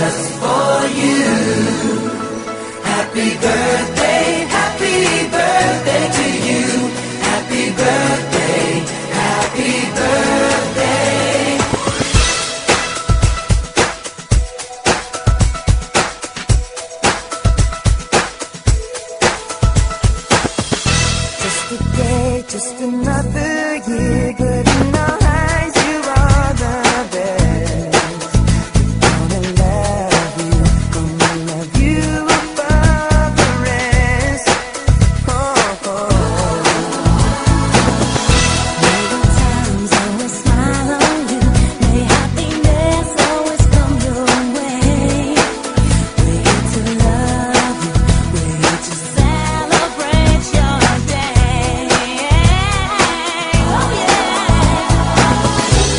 just for you. Happy birthday to you. Happy birthday, happy birthday. Just a day, just another year, good in our eyes, you are the best. Gonna love you above the rest. Oh, oh. May the times always smile on you, may happiness always come your way. We're here to love you, we're here to celebrate your day. Oh yeah.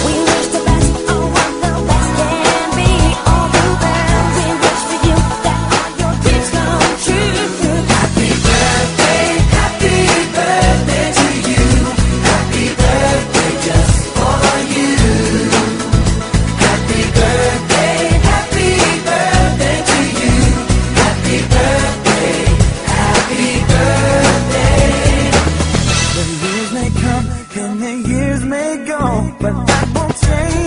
We wish the best for what the best can be. All the best we wish for you, that all your dreams come true. Happy birthday to you. Happy birthday just for you. Happy birthday to you. Happy birthday, happy birthday. The years may come and the years may go, but that won't change